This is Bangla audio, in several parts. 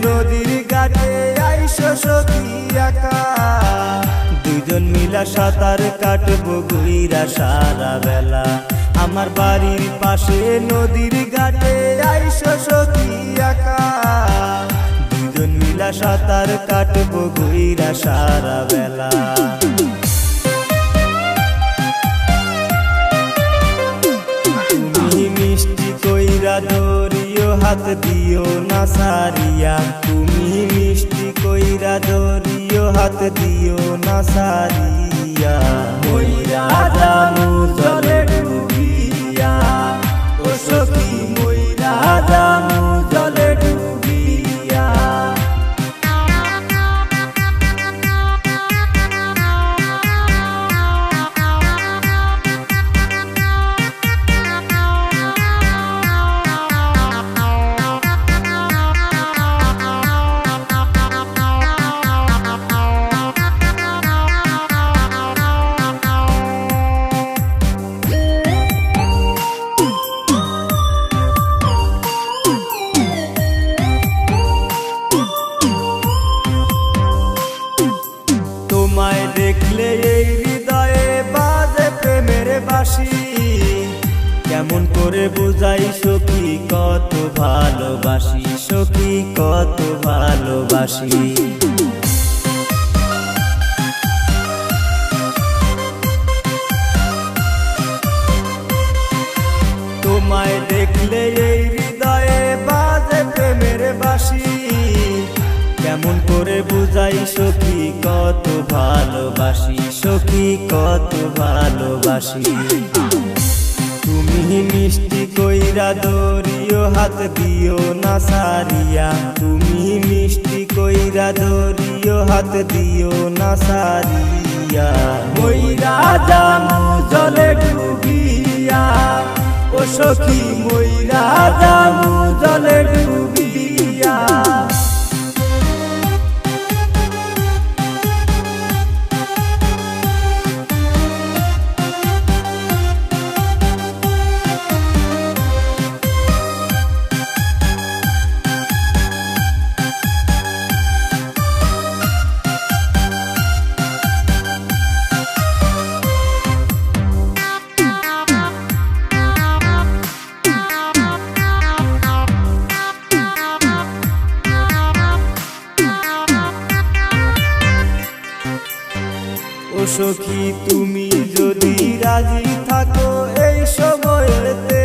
নদীর ঘাটে আইসো সখী একা, দুজন মিলা সাঁতার কাটবো ঘুইরা সারা বেলা। আমার বাড়ির পাশে নদীর ঘাটে আইসো সখী একা, দুজন মিলা সাঁতার কাটবো ঘুইরা সারা বেলা। তুমি মিষ্টি কইরা ধরিও হাত দিও না সারিয়া, তুমি মিষ্টি কইরা ধরিও হাত দিও না সারিয়া। মইরা জামু জলে ডুবিয়া, ও সখী মইরা জামু জলে ডুবিয়া। তোমায় দেখলে এই হৃদয়ে বাজে প্রেমের বাঁশি, কেমন করে বুঝাই সখী কত ভালোবাসি, সখী কত ভালোবাসি। তোমায় দেখলে এই হৃদয়ে বাজে প্রেমের বাঁশি, কেমন করে বুঝাই সখী কত ভালোবাসি, সখী কত ভালোবাসি। তুমি মিষ্টি কইরা ধরিও হাত দিও না সারিয়া, তুমি মিষ্টি কইরা ধরিও হাত দিও না সারিয়া। মইরা জামু জলে ডুবিয়া, ও সখী মইরা জামু জলে ডুবিয়া। ও সখী তুমি যদি রাজি থাকো এই সময়তে,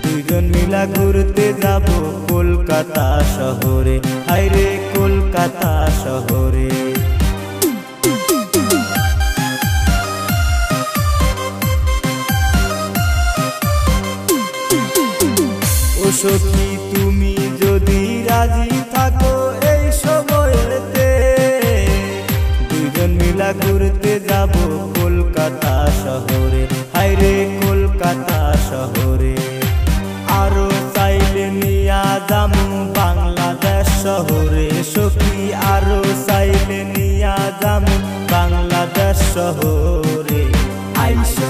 দুজন মিলা ঘুরতে যাব কলকাতা শহরে, হায়রে কলকাতা শহরে। ও সখী তুমি যদি রাজি থাকো এই সময়তে, দুজন মিলা ঘুরতে যাব কলকাতা শহরে, হায়রে কলকাতা শহরে। আরো চাইলে নিয়া যামু বাংলাদেশ শহরে, সখী আরো চাইলে নিয়া যামু বাংলাদেশ শহরে। আইসো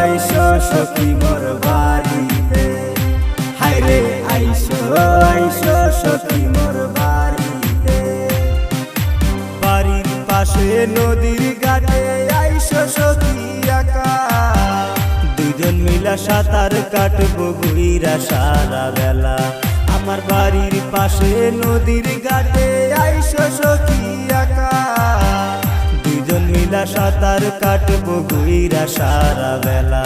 আইসো সখী মোর বাড়িতে, হায়রে আইসো আইসো সখী মোর বাড়িতে। বাড়ির পাশে নদীর ঘাটে আইসো সখী একা, দুজন মিলা সাঁতার কাটবো ঘুইরা সারা বেলা। আমার বাড়ির পাশে নদীর ঘাটে আইসো সখী একা, দুজন মিলা সাঁতার কাটবো ঘুইরা সারা বেলা।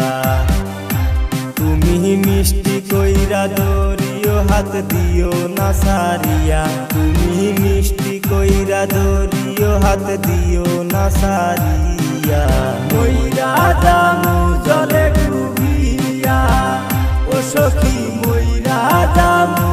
তুমি মিষ্টি কইরা ধরিও হাত দিও না সারিয়া, তুমি মিষ্টি কইরা ধরিও হাত দিও না সারিয়া। মইরা জামু জলে ডুবিয়া, ও সখী মইরা জামু